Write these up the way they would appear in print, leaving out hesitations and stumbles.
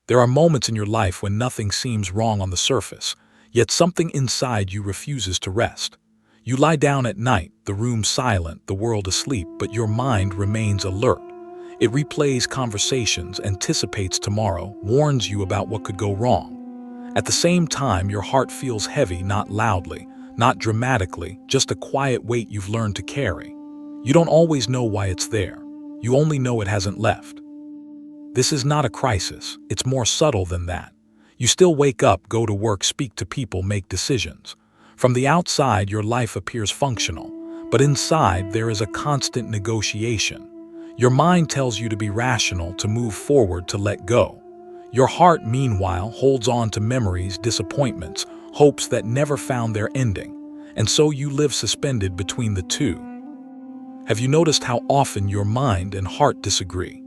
There are moments in your life when nothing seems wrong on the surface, yet something inside you refuses to rest. You lie down at night, the room silent, the world asleep, but your mind remains alert. It replays conversations, anticipates tomorrow, warns you about what could go wrong. At the same time, your heart feels heavy, not loudly, not dramatically, just a quiet weight you've learned to carry. You don't always know why it's there. You only know it hasn't left. This is not a crisis. It's more subtle than that. You still wake up, go to work, speak to people, make decisions. From the outside, your life appears functional, but inside there is a constant negotiation. Your mind tells you to be rational, to move forward, to let go. Your heart, meanwhile, holds on to memories, disappointments, hopes that never found their ending, and so you live suspended between the two. Have you noticed how often your mind and heart disagree?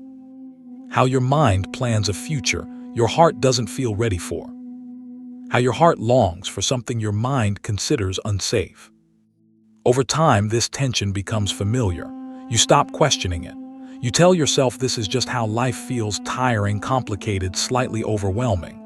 How your mind plans a future your heart doesn't feel ready for. How your heart longs for something your mind considers unsafe. Over time, this tension becomes familiar. You stop questioning it. You tell yourself this is just how life feels: tiring, complicated, slightly overwhelming.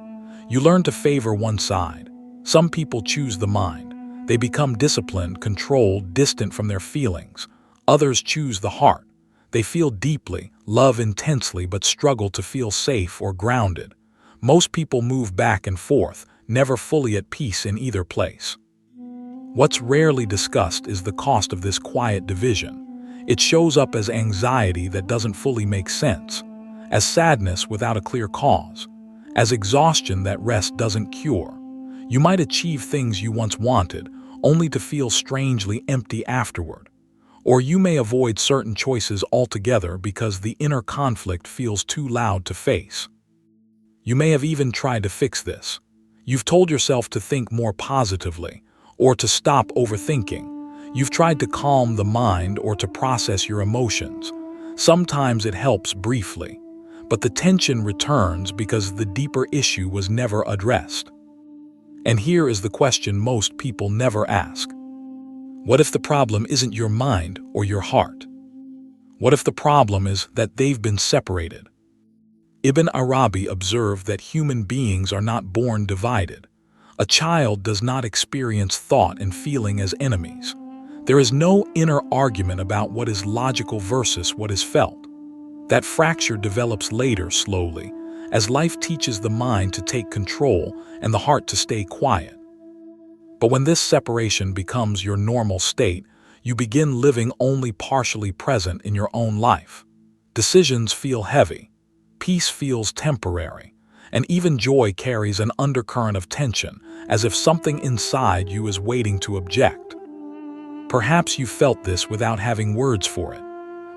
You learn to favor one side. Some people choose the mind. They become disciplined, controlled, distant from their feelings. Others choose the heart. They feel deeply, love intensely, but struggle to feel safe or grounded. Most people move back and forth, never fully at peace in either place. What's rarely discussed is the cost of this quiet division. It shows up as anxiety that doesn't fully make sense, as sadness without a clear cause, as exhaustion that rest doesn't cure. You might achieve things you once wanted, only to feel strangely empty afterward. Or you may avoid certain choices altogether because the inner conflict feels too loud to face. You may have even tried to fix this. You've told yourself to think more positively, or to stop overthinking. You've tried to calm the mind or to process your emotions. Sometimes it helps briefly, but the tension returns because the deeper issue was never addressed. And here is the question most people never ask. What if the problem isn't your mind or your heart? What if the problem is that they've been separated? Ibn Arabi observed that human beings are not born divided. A child does not experience thought and feeling as enemies. There is no inner argument about what is logical versus what is felt. That fracture develops later, slowly, as life teaches the mind to take control and the heart to stay quiet. But when this separation becomes your normal state, you begin living only partially present in your own life. Decisions feel heavy, peace feels temporary, and even joy carries an undercurrent of tension, as if something inside you is waiting to object. Perhaps you felt this without having words for it.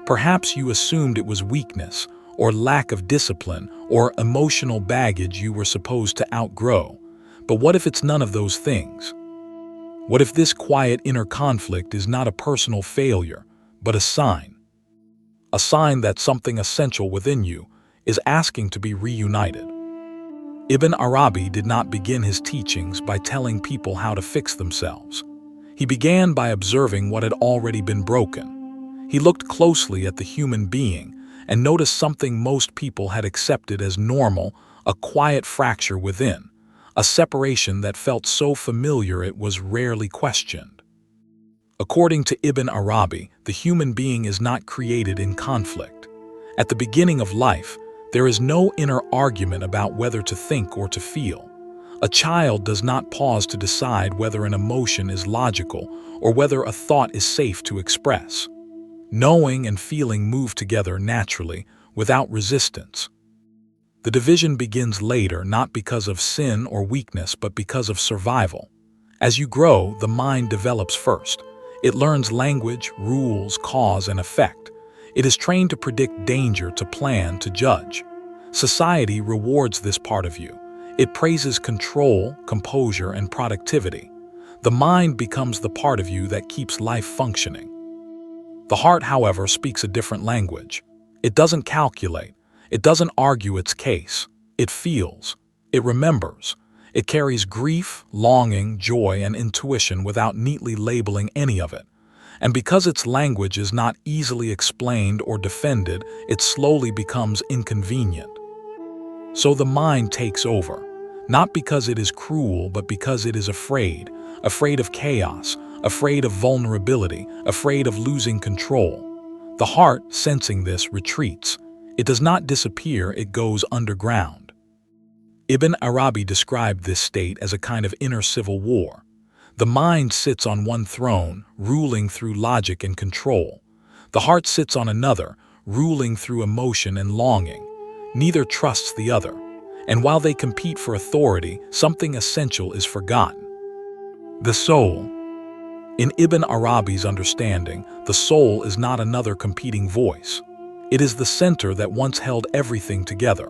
Perhaps you assumed it was weakness, or lack of discipline, or emotional baggage you were supposed to outgrow. But what if it's none of those things? What if this quiet inner conflict is not a personal failure, but a sign? A sign that something essential within you is asking to be reunited. Ibn Arabi did not begin his teachings by telling people how to fix themselves. He began by observing what had already been broken. He looked closely at the human being and noticed something most people had accepted as normal: a quiet fracture within. A separation that felt so familiar it was rarely questioned. According to Ibn Arabi, the human being is not created in conflict. At the beginning of life, there is no inner argument about whether to think or to feel. A child does not pause to decide whether an emotion is logical or whether a thought is safe to express. Knowing and feeling move together naturally, without resistance. The division begins later, not because of sin or weakness, but because of survival. As you grow, the mind develops first. It learns language, rules, cause, and effect. It is trained to predict danger, to plan, to judge. Society rewards this part of you. It praises control, composure, and productivity. The mind becomes the part of you that keeps life functioning. The heart, however, speaks a different language. It doesn't calculate. It doesn't argue its case. It feels. It remembers. It carries grief, longing, joy, and intuition without neatly labeling any of it. And because its language is not easily explained or defended, it slowly becomes inconvenient. So the mind takes over, not because it is cruel, but because it is afraid of chaos, afraid of vulnerability, afraid of losing control. The heart, sensing this, retreats. It does not disappear, it goes underground. Ibn Arabi described this state as a kind of inner civil war. The mind sits on one throne, ruling through logic and control. The heart sits on another, ruling through emotion and longing. Neither trusts the other, and while they compete for authority, something essential is forgotten. The soul. In Ibn Arabi's understanding, the soul is not another competing voice. It is the center that once held everything together.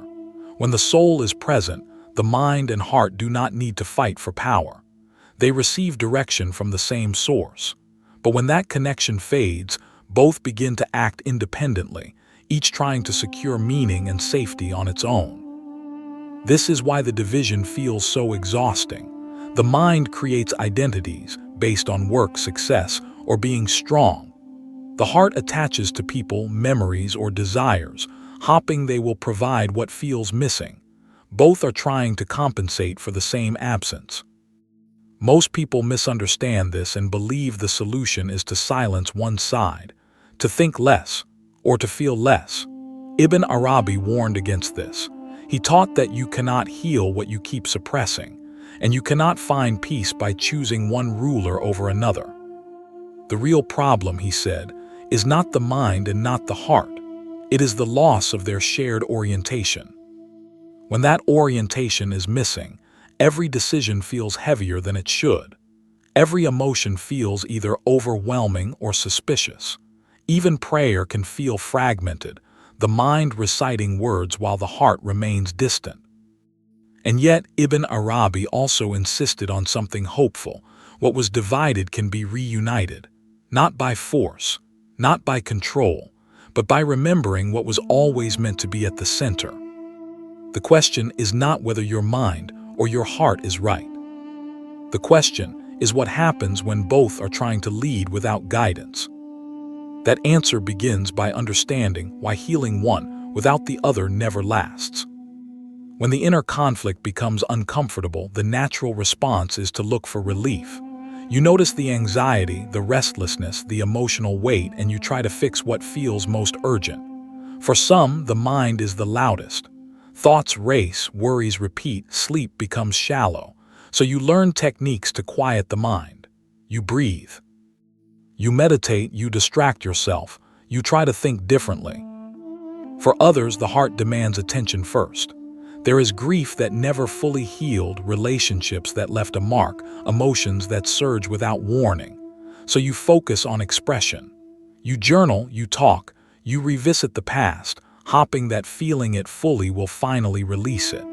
When the soul is present, the mind and heart do not need to fight for power. They receive direction from the same source. But when that connection fades, both begin to act independently, each trying to secure meaning and safety on its own. This is why the division feels so exhausting. The mind creates identities based on work, success, or being strong. The heart attaches to people, memories, or desires, hoping they will provide what feels missing. Both are trying to compensate for the same absence. Most people misunderstand this and believe the solution is to silence one side, to think less, or to feel less. Ibn Arabi warned against this. He taught that you cannot heal what you keep suppressing, and you cannot find peace by choosing one ruler over another. The real problem, he said, is not the mind and not the heart. It is the loss of their shared orientation. When that orientation is missing, every decision feels heavier than it should. Every emotion feels either overwhelming or suspicious. Even prayer can feel fragmented, the mind reciting words while the heart remains distant. And yet, Ibn Arabi also insisted on something hopeful. What was divided can be reunited, not by force, not by control, but by remembering what was always meant to be at the center. The question is not whether your mind or your heart is right. The question is what happens when both are trying to lead without guidance. That answer begins by understanding why healing one without the other never lasts. When the inner conflict becomes uncomfortable, the natural response is to look for relief. You notice the anxiety, the restlessness, the emotional weight, and you try to fix what feels most urgent. For some, the mind is the loudest. Thoughts race, worries repeat, sleep becomes shallow. So you learn techniques to quiet the mind. You breathe. You meditate, you distract yourself, you try to think differently. For others, the heart demands attention first. There is grief that never fully healed, relationships that left a mark, emotions that surge without warning. So you focus on expression. You journal, you talk, you revisit the past, hoping that feeling it fully will finally release it.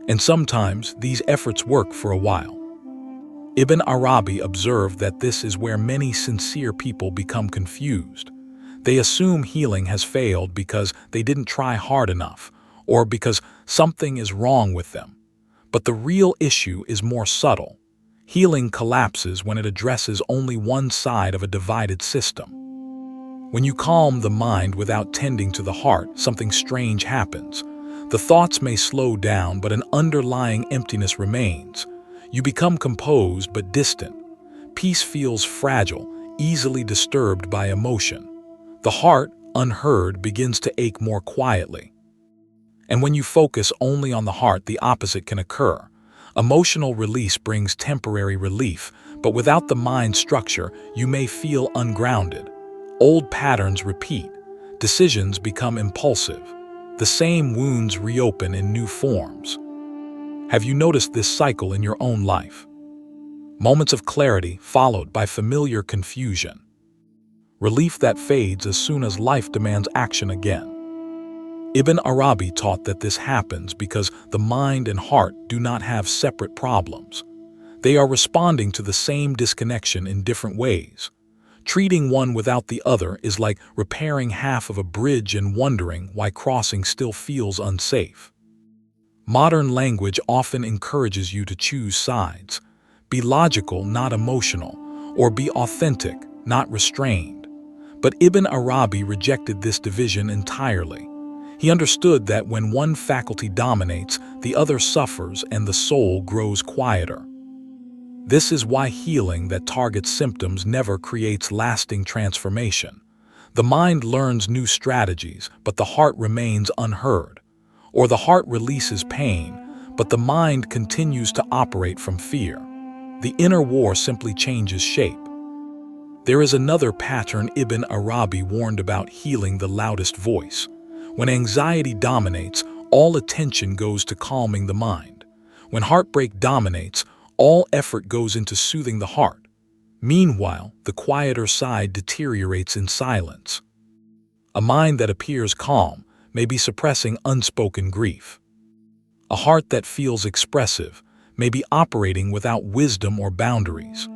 And sometimes these efforts work for a while. Ibn Arabi observed that this is where many sincere people become confused. They assume healing has failed because they didn't try hard enough, or because something is wrong with them. But the real issue is more subtle. Healing collapses when it addresses only one side of a divided system. When you calm the mind without tending to the heart, something strange happens. The thoughts may slow down, but an underlying emptiness remains. You become composed but distant. Peace feels fragile, easily disturbed by emotion. The heart, unheard, begins to ache more quietly. And when you focus only on the heart, the opposite can occur. Emotional release brings temporary relief, but without the mind structure, you may feel ungrounded. Old patterns repeat. Decisions become impulsive. The same wounds reopen in new forms. Have you noticed this cycle in your own life? Moments of clarity followed by familiar confusion. Relief that fades as soon as life demands action again. Ibn Arabi taught that this happens because the mind and heart do not have separate problems. They are responding to the same disconnection in different ways. Treating one without the other is like repairing half of a bridge and wondering why crossing still feels unsafe. Modern language often encourages you to choose sides. Be logical, not emotional, or be authentic, not restrained. But Ibn Arabi rejected this division entirely. He understood that when one faculty dominates, the other suffers and the soul grows quieter. This is why healing that targets symptoms never creates lasting transformation. The mind learns new strategies, but the heart remains unheard. Or the heart releases pain, but the mind continues to operate from fear. The inner war simply changes shape. There is another pattern Ibn Arabi warned about: healing the loudest voice. When anxiety dominates, all attention goes to calming the mind. When heartbreak dominates, all effort goes into soothing the heart. Meanwhile, the quieter side deteriorates in silence. A mind that appears calm may be suppressing unspoken grief. A heart that feels expressive may be operating without wisdom or boundaries.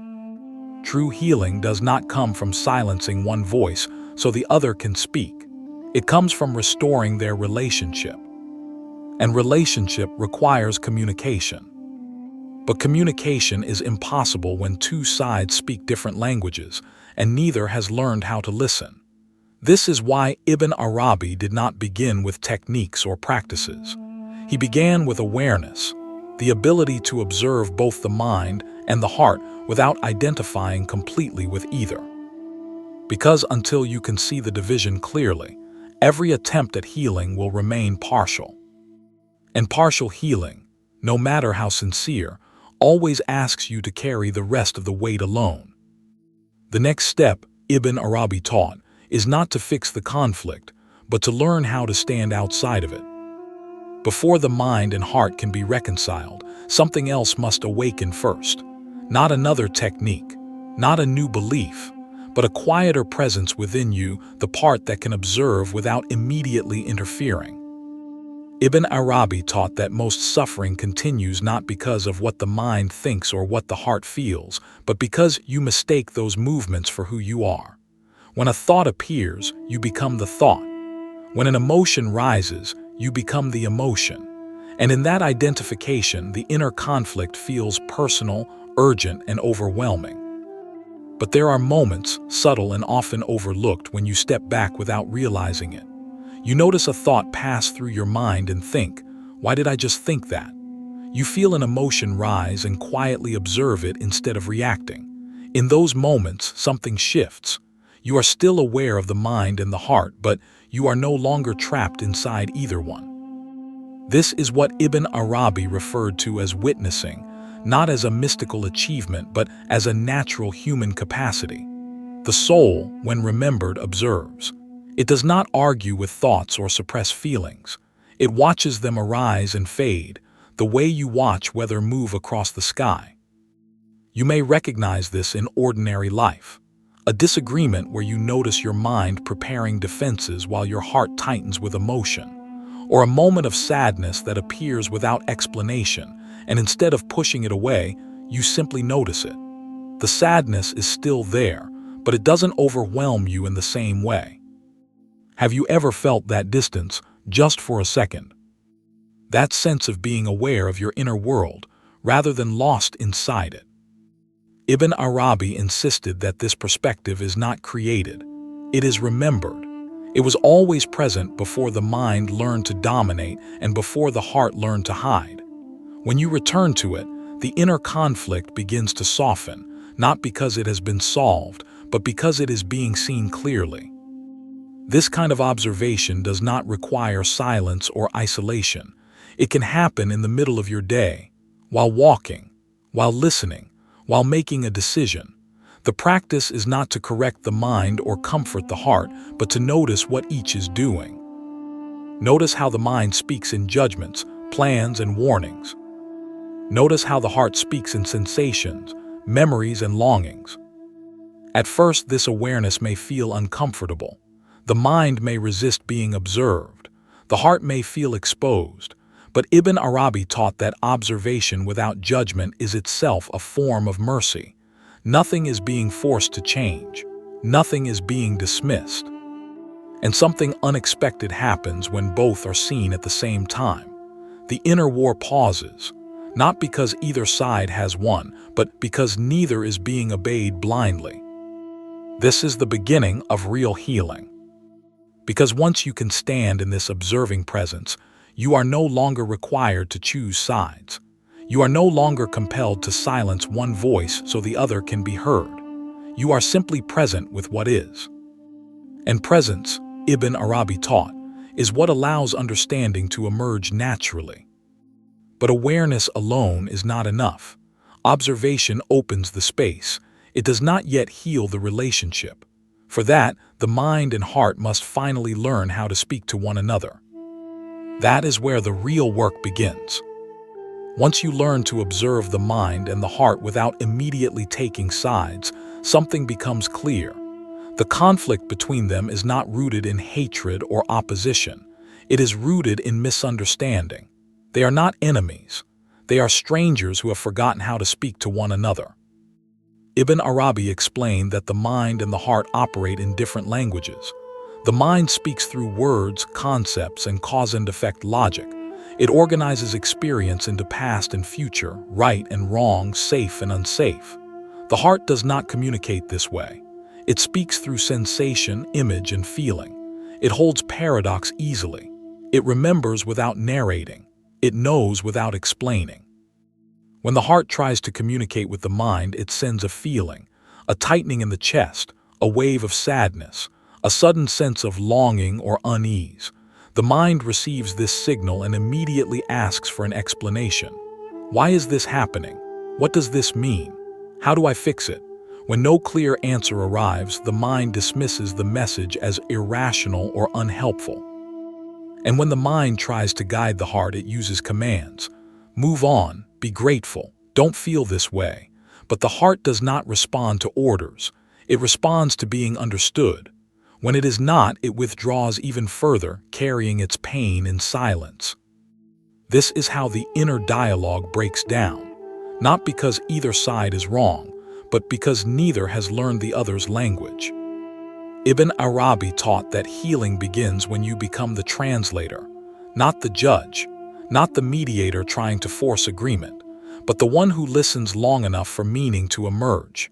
True healing does not come from silencing one voice so the other can speak. It comes from restoring their relationship. And relationship requires communication. But communication is impossible when two sides speak different languages, and neither has learned how to listen. This is why Ibn Arabi did not begin with techniques or practices. He began with awareness, the ability to observe both the mind and the heart without identifying completely with either. Because until you can see the division clearly, every attempt at healing will remain partial. And partial healing, no matter how sincere, always asks you to carry the rest of the weight alone. The next step, Ibn Arabi taught, is not to fix the conflict, but to learn how to stand outside of it. Before the mind and heart can be reconciled, something else must awaken first. Not another technique, not a new belief, but a quieter presence within you, the part that can observe without immediately interfering. Ibn Arabi taught that most suffering continues not because of what the mind thinks or what the heart feels, but because you mistake those movements for who you are. When a thought appears, you become the thought. When an emotion rises, you become the emotion. And in that identification, the inner conflict feels personal, urgent, and overwhelming. But there are moments, subtle and often overlooked, when you step back without realizing it. You notice a thought pass through your mind and think, "Why did I just think that?" You feel an emotion rise and quietly observe it instead of reacting. In those moments, something shifts. You are still aware of the mind and the heart, but you are no longer trapped inside either one. This is what Ibn Arabi referred to as witnessing, not as a mystical achievement, but as a natural human capacity. The soul, when remembered, observes. It does not argue with thoughts or suppress feelings. It watches them arise and fade, the way you watch weather move across the sky. You may recognize this in ordinary life. A disagreement where you notice your mind preparing defenses while your heart tightens with emotion. Or a moment of sadness that appears without explanation, and instead of pushing it away, you simply notice it. The sadness is still there, but it doesn't overwhelm you in the same way. Have you ever felt that distance, just for a second? That sense of being aware of your inner world, rather than lost inside it. Ibn Arabi insisted that this perspective is not created, it is remembered. It was always present before the mind learned to dominate and before the heart learned to hide. When you return to it, the inner conflict begins to soften, not because it has been solved, but because it is being seen clearly. This kind of observation does not require silence or isolation. It can happen in the middle of your day, while walking, while listening, while making a decision. The practice is not to correct the mind or comfort the heart, but to notice what each is doing. Notice how the mind speaks in judgments, plans, and warnings. Notice how the heart speaks in sensations, memories, and longings. At first, this awareness may feel uncomfortable. The mind may resist being observed. The heart may feel exposed. But Ibn Arabi taught that observation without judgment is itself a form of mercy. Nothing is being forced to change. Nothing is being dismissed. And something unexpected happens when both are seen at the same time. The inner war pauses, not because either side has won, but because neither is being obeyed blindly. This is the beginning of real healing. Because once you can stand in this observing presence, you are no longer required to choose sides. You are no longer compelled to silence one voice so the other can be heard. You are simply present with what is. And presence, Ibn Arabi taught, is what allows understanding to emerge naturally. But awareness alone is not enough. Observation opens the space. It does not yet heal the relationship. For that, the mind and heart must finally learn how to speak to one another. That is where the real work begins. Once you learn to observe the mind and the heart without immediately taking sides, something becomes clear. The conflict between them is not rooted in hatred or opposition. It is rooted in misunderstanding. They are not enemies. They are strangers who have forgotten how to speak to one another. Ibn Arabi explained that the mind and the heart operate in different languages. The mind speaks through words, concepts, and cause and effect logic. It organizes experience into past and future, right and wrong, safe and unsafe. The heart does not communicate this way. It speaks through sensation, image, and feeling. It holds paradox easily. It remembers without narrating. It knows without explaining. When the heart tries to communicate with the mind, it sends a feeling, a tightening in the chest, a wave of sadness, a sudden sense of longing or unease. The mind receives this signal and immediately asks for an explanation. Why is this happening? What does this mean? How do I fix it? When no clear answer arrives, the mind dismisses the message as irrational or unhelpful. And when the mind tries to guide the heart, it uses commands. Move on, be grateful, don't feel this way. But the heart does not respond to orders. It responds to being understood. When it is not, it withdraws even further, carrying its pain in silence. This is how the inner dialogue breaks down, not because either side is wrong, but because neither has learned the other's language. Ibn Arabi taught that healing begins when you become the translator, not the judge, not the mediator trying to force agreement, but the one who listens long enough for meaning to emerge.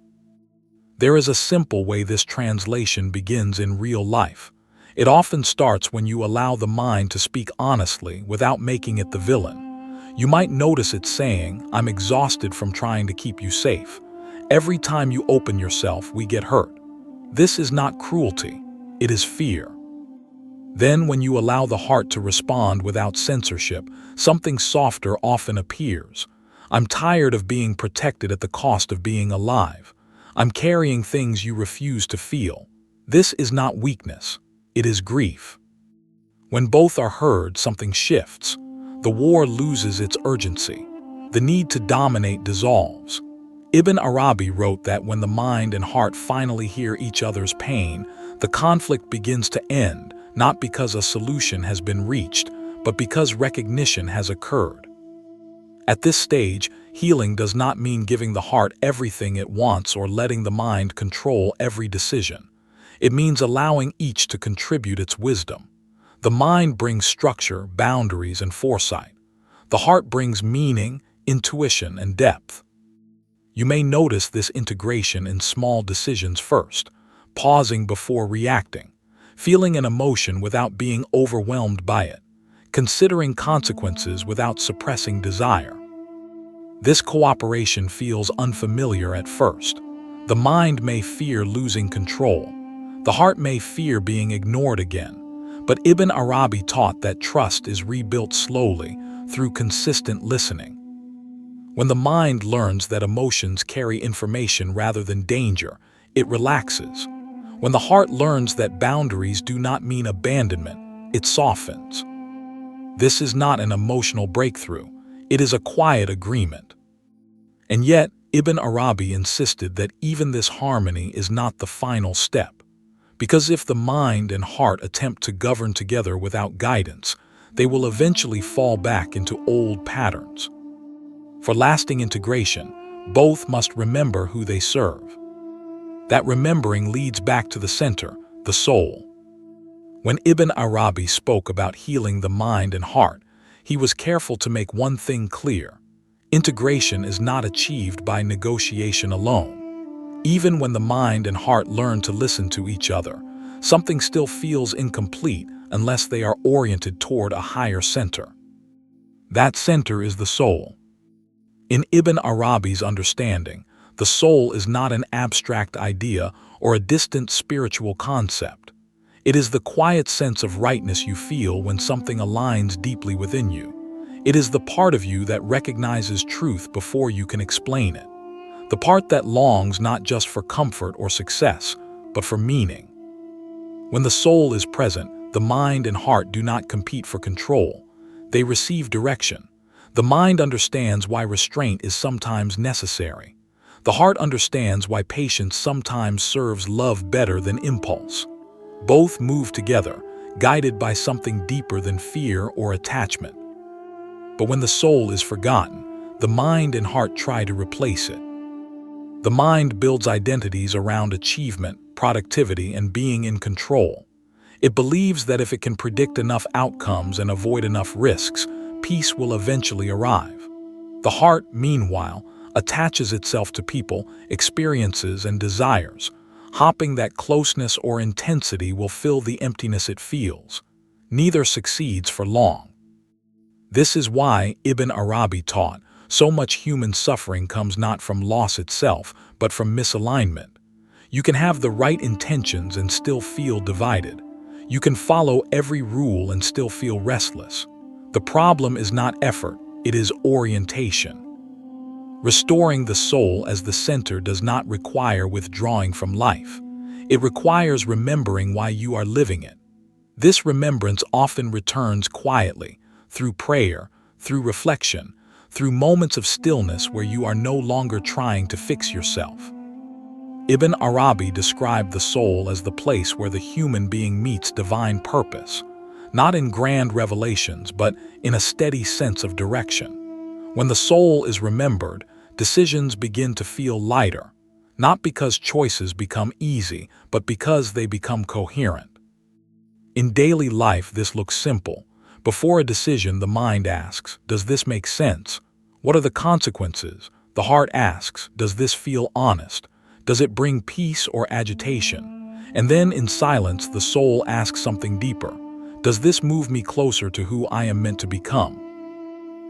There is a simple way this translation begins in real life. It often starts when you allow the mind to speak honestly without making it the villain. You might notice it saying, "I'm exhausted from trying to keep you safe. Every time you open yourself, we get hurt." This is not cruelty, it is fear. Then, when you allow the heart to respond without censorship, something softer often appears. "I'm tired of being protected at the cost of being alive. I'm carrying things you refuse to feel." This is not weakness, it is grief. When both are heard, something shifts. The war loses its urgency. The need to dominate dissolves. Ibn Arabi wrote that when the mind and heart finally hear each other's pain, the conflict begins to end, not because a solution has been reached, but because recognition has occurred. At this stage, healing does not mean giving the heart everything it wants or letting the mind control every decision. It means allowing each to contribute its wisdom. The mind brings structure, boundaries, and foresight. The heart brings meaning, intuition, and depth. You may notice this integration in small decisions first, pausing before reacting, feeling an emotion without being overwhelmed by it, considering consequences without suppressing desire. This cooperation feels unfamiliar at first. The mind may fear losing control. The heart may fear being ignored again. But Ibn Arabi taught that trust is rebuilt slowly through consistent listening. When the mind learns that emotions carry information rather than danger, it relaxes. When the heart learns that boundaries do not mean abandonment, it softens. This is not an emotional breakthrough. It is a quiet agreement. And yet, Ibn Arabi insisted that even this harmony is not the final step. Because if the mind and heart attempt to govern together without guidance, they will eventually fall back into old patterns. For lasting integration, both must remember who they serve. That remembering leads back to the center, the soul. When Ibn Arabi spoke about healing the mind and heart, he was careful to make one thing clear. Integration is not achieved by negotiation alone. Even when the mind and heart learn to listen to each other, something still feels incomplete unless they are oriented toward a higher center. That center is the soul. In Ibn Arabi's understanding, the soul is not an abstract idea or a distant spiritual concept. It is the quiet sense of rightness you feel when something aligns deeply within you. It is the part of you that recognizes truth before you can explain it. The part that longs not just for comfort or success, but for meaning. When the soul is present, the mind and heart do not compete for control. They receive direction. The mind understands why restraint is sometimes necessary. The heart understands why patience sometimes serves love better than impulse. Both move together, guided by something deeper than fear or attachment. But when the soul is forgotten, the mind and heart try to replace it. The mind builds identities around achievement, productivity, and being in control. It believes that if it can predict enough outcomes and avoid enough risks, peace will eventually arrive. The heart, meanwhile, attaches itself to people, experiences, and desires, hoping that closeness or intensity will fill the emptiness it feels. Neither succeeds for long. This is why Ibn Arabi taught, so much human suffering comes not from loss itself, but from misalignment. You can have the right intentions and still feel divided. You can follow every rule and still feel restless. The problem is not effort, it is orientation. Restoring the soul as the center does not require withdrawing from life. It requires remembering why you are living it. This remembrance often returns quietly, through prayer, through reflection, through moments of stillness where you are no longer trying to fix yourself. Ibn Arabi described the soul as the place where the human being meets divine purpose, not in grand revelations, but in a steady sense of direction. When the soul is remembered, decisions begin to feel lighter, not because choices become easy, but because they become coherent. In daily life, this looks simple. Before a decision, the mind asks, does this make sense? What are the consequences? The heart asks, does this feel honest? Does it bring peace or agitation? And then in silence, the soul asks something deeper. Does this move me closer to who I am meant to become?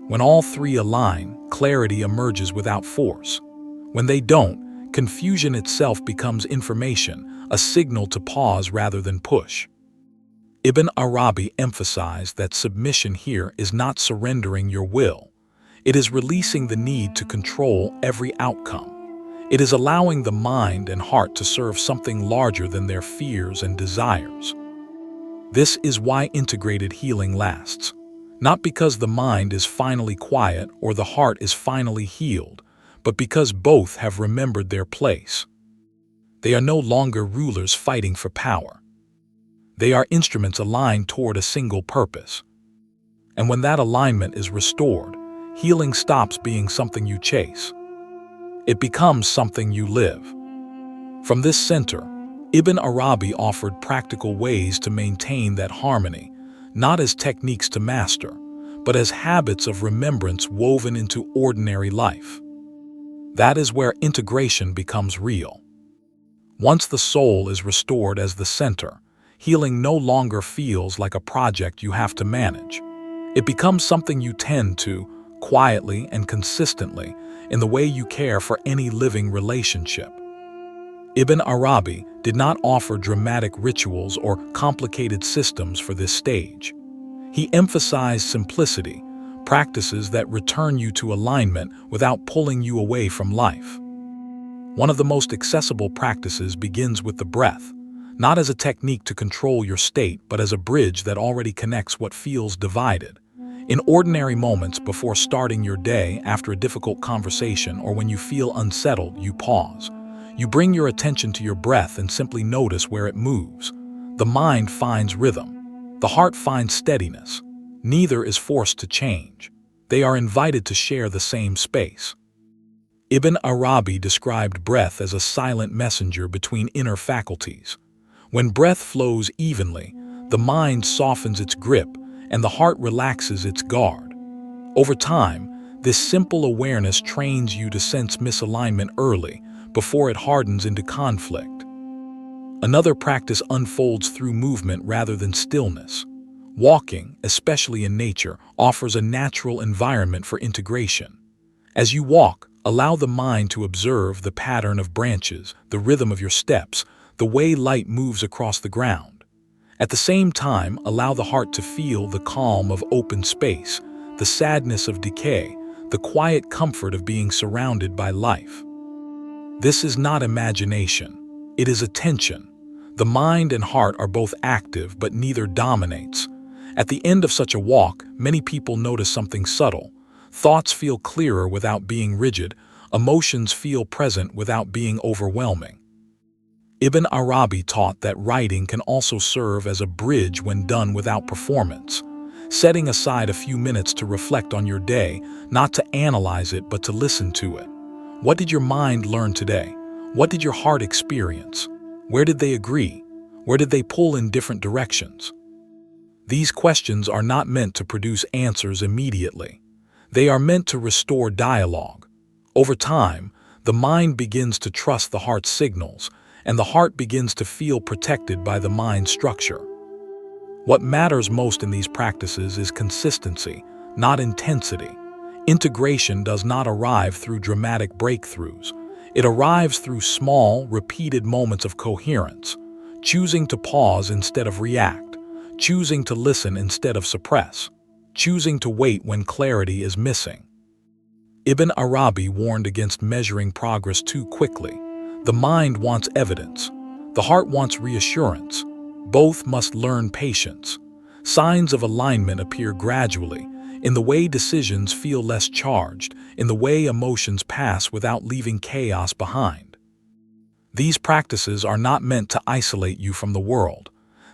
When all three align, clarity emerges without force. When they don't, confusion itself becomes information, a signal to pause rather than push. Ibn Arabi emphasized that submission here is not surrendering your will. It is releasing the need to control every outcome. It is allowing the mind and heart to serve something larger than their fears and desires. This is why integrated healing lasts. Not because the mind is finally quiet or the heart is finally healed, but because both have remembered their place. They are no longer rulers fighting for power. They are instruments aligned toward a single purpose. And when that alignment is restored, healing stops being something you chase. It becomes something you live. From this center, Ibn Arabi offered practical ways to maintain that harmony, not as techniques to master, but as habits of remembrance woven into ordinary life. That is where integration becomes real. Once the soul is restored as the center, healing no longer feels like a project you have to manage. It becomes something you tend to, quietly and consistently, in the way you care for any living relationship. Ibn Arabi did not offer dramatic rituals or complicated systems for this stage. He emphasized simplicity, practices that return you to alignment without pulling you away from life. One of the most accessible practices begins with the breath, not as a technique to control your state, but as a bridge that already connects what feels divided. In ordinary moments before starting your day, after a difficult conversation, or when you feel unsettled, you pause. You bring your attention to your breath and simply notice where it moves. The mind finds rhythm. The heart finds steadiness. Neither is forced to change. They are invited to share the same space. Ibn Arabi described breath as a silent messenger between inner faculties. When breath flows evenly, the mind softens its grip and the heart relaxes its guard. Over time, this simple awareness trains you to sense misalignment early, before it hardens into conflict. Another practice unfolds through movement rather than stillness. Walking, especially in nature, offers a natural environment for integration. As you walk, allow the mind to observe the pattern of branches, the rhythm of your steps, the way light moves across the ground. At the same time, allow the heart to feel the calm of open space, the sadness of decay, the quiet comfort of being surrounded by life. This is not imagination. It is attention. The mind and heart are both active, but neither dominates. At the end of such a walk, many people notice something subtle. Thoughts feel clearer without being rigid. Emotions feel present without being overwhelming. Ibn Arabi taught that writing can also serve as a bridge when done without performance. Setting aside a few minutes to reflect on your day, not to analyze it but to listen to it. What did your mind learn today? What did your heart experience? Where did they agree? Where did they pull in different directions? These questions are not meant to produce answers immediately. They are meant to restore dialogue. Over time, the mind begins to trust the heart's signals, and the heart begins to feel protected by the mind's structure. What matters most in these practices is consistency, not intensity. Integration does not arrive through dramatic breakthroughs. It arrives through small, repeated moments of coherence, choosing to pause instead of react, choosing to listen instead of suppress, choosing to wait when clarity is missing. Ibn Arabi warned against measuring progress too quickly. The mind wants evidence. The heart wants reassurance. Both must learn patience. Signs of alignment appear gradually, in the way decisions feel less charged, in the way emotions pass without leaving chaos behind. These practices are not meant to isolate you from the world.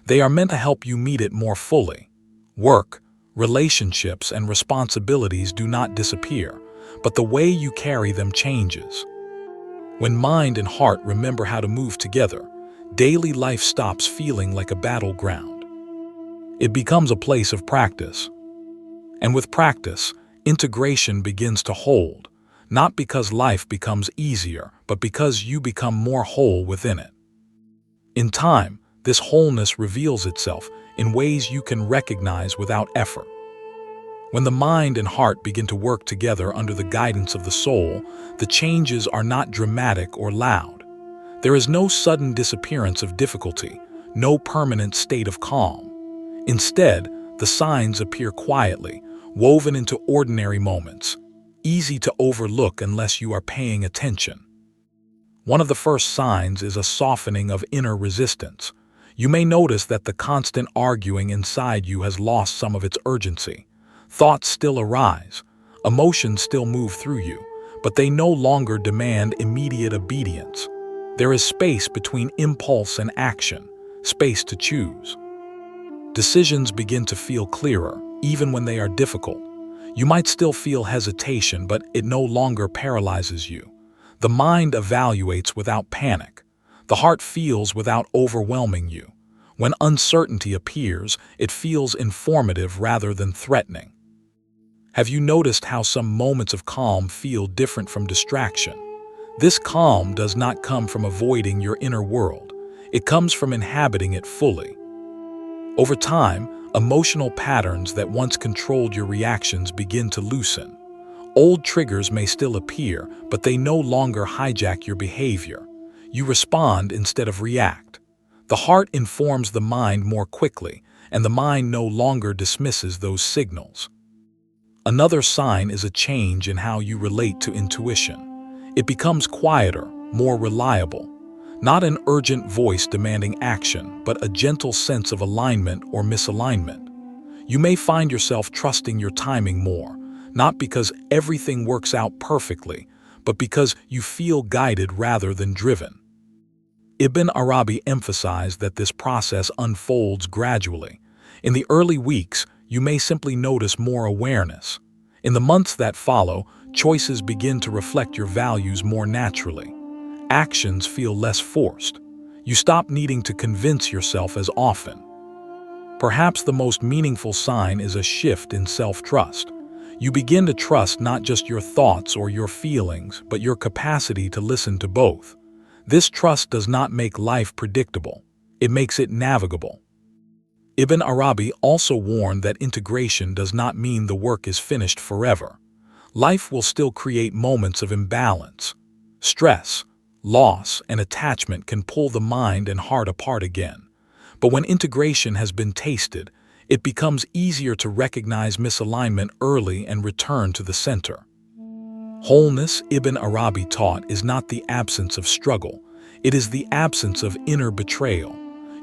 They are meant to help you meet it more fully. Work, relationships, and responsibilities do not disappear, but the way you carry them changes. When mind and heart remember how to move together, daily life stops feeling like a battleground. It becomes a place of practice. And with practice, integration begins to hold, not because life becomes easier, but because you become more whole within it. In time, this wholeness reveals itself in ways you can recognize without effort. When the mind and heart begin to work together under the guidance of the soul, the changes are not dramatic or loud. There is no sudden disappearance of difficulty, no permanent state of calm. Instead, the signs appear quietly, woven into ordinary moments, easy to overlook unless you are paying attention. One of the first signs is a softening of inner resistance. You may notice that the constant arguing inside you has lost some of its urgency. Thoughts still arise, emotions still move through you, but they no longer demand immediate obedience. There is space between impulse and action, space to choose. Decisions begin to feel clearer, even when they are difficult. You might still feel hesitation, but it no longer paralyzes you. The mind evaluates without panic. The heart feels without overwhelming you. When uncertainty appears, it feels informative rather than threatening. Have you noticed how some moments of calm feel different from distraction? This calm does not come from avoiding your inner world. It comes from inhabiting it fully. Over time, emotional patterns that once controlled your reactions begin to loosen. Old triggers may still appear, but they no longer hijack your behavior. You respond instead of react. The heart informs the mind more quickly, and the mind no longer dismisses those signals. Another sign is a change in how you relate to intuition. It becomes quieter, more reliable. Not an urgent voice demanding action, but a gentle sense of alignment or misalignment. You may find yourself trusting your timing more, not because everything works out perfectly, but because you feel guided rather than driven. Ibn Arabi emphasized that this process unfolds gradually. In the early weeks, you may simply notice more awareness. In the months that follow, choices begin to reflect your values more naturally. Actions feel less forced. You stop needing to convince yourself as often. Perhaps the most meaningful sign is a shift in self-trust. You begin to trust not just your thoughts or your feelings, but your capacity to listen to both. This trust does not make life predictable, it makes it navigable. Ibn Arabi also warned that integration does not mean the work is finished forever. Life will still create moments of imbalance. Stress, loss, and attachment can pull the mind and heart apart again. But when integration has been tasted, it becomes easier to recognize misalignment early and return to the center. Wholeness, Ibn Arabi taught, is not the absence of struggle. It is the absence of inner betrayal.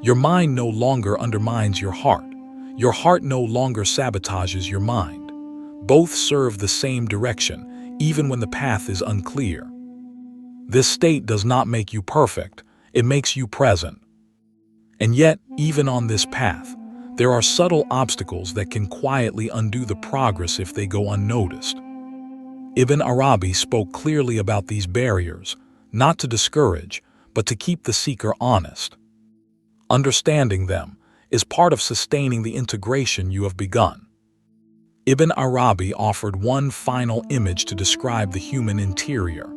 Your mind no longer undermines your heart. Your heart no longer sabotages your mind. Both serve the same direction, even when the path is unclear. This state does not make you perfect, it makes you present. And yet, even on this path, there are subtle obstacles that can quietly undo the progress if they go unnoticed. Ibn Arabi spoke clearly about these barriers, not to discourage, but to keep the seeker honest. Understanding them is part of sustaining the integration you have begun. Ibn Arabi offered one final image to describe the human interior.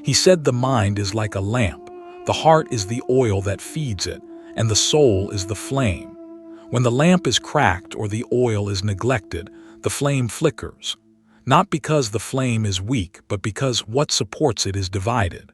He said the mind is like a lamp, the heart is the oil that feeds it, and the soul is the flame. When the lamp is cracked or the oil is neglected, the flame flickers. Not because the flame is weak, but because what supports it is divided.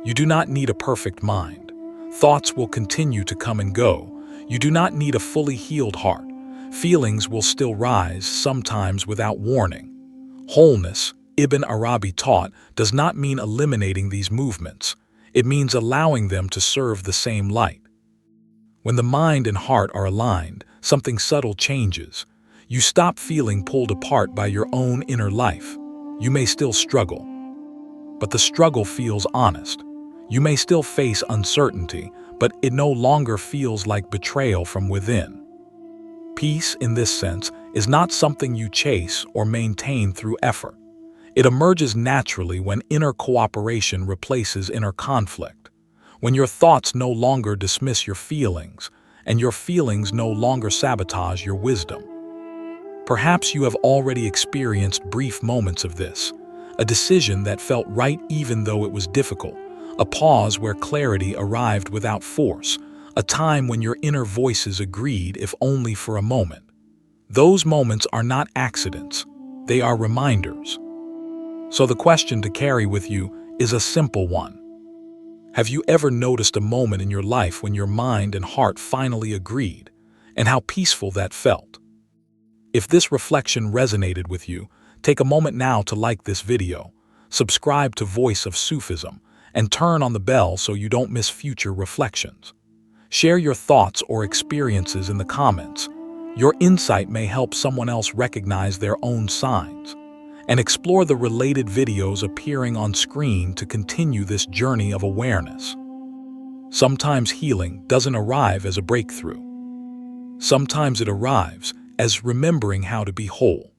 You do not need a perfect mind. Thoughts will continue to come and go. You do not need a fully healed heart. Feelings will still rise, sometimes without warning. Wholeness, Ibn Arabi taught, does not mean eliminating these movements. It means allowing them to serve the same light. When the mind and heart are aligned, something subtle changes. You stop feeling pulled apart by your own inner life. You may still struggle, but the struggle feels honest. You may still face uncertainty, but it no longer feels like betrayal from within. Peace, in this sense, is not something you chase or maintain through effort. It emerges naturally when inner cooperation replaces inner conflict, when your thoughts no longer dismiss your feelings, and your feelings no longer sabotage your wisdom. Perhaps you have already experienced brief moments of this, a decision that felt right even though it was difficult, a pause where clarity arrived without force, a time when your inner voices agreed, if only for a moment. Those moments are not accidents, they are reminders. So the question to carry with you is a simple one. Have you ever noticed a moment in your life when your mind and heart finally agreed, and how peaceful that felt? If this reflection resonated with you, take a moment now to like this video, subscribe to Voice of Sufism, and turn on the bell so you don't miss future reflections. Share your thoughts or experiences in the comments. Your insight may help someone else recognize their own signs. And explore the related videos appearing on screen to continue this journey of awareness. Sometimes healing doesn't arrive as a breakthrough. Sometimes it arrives as remembering how to be whole.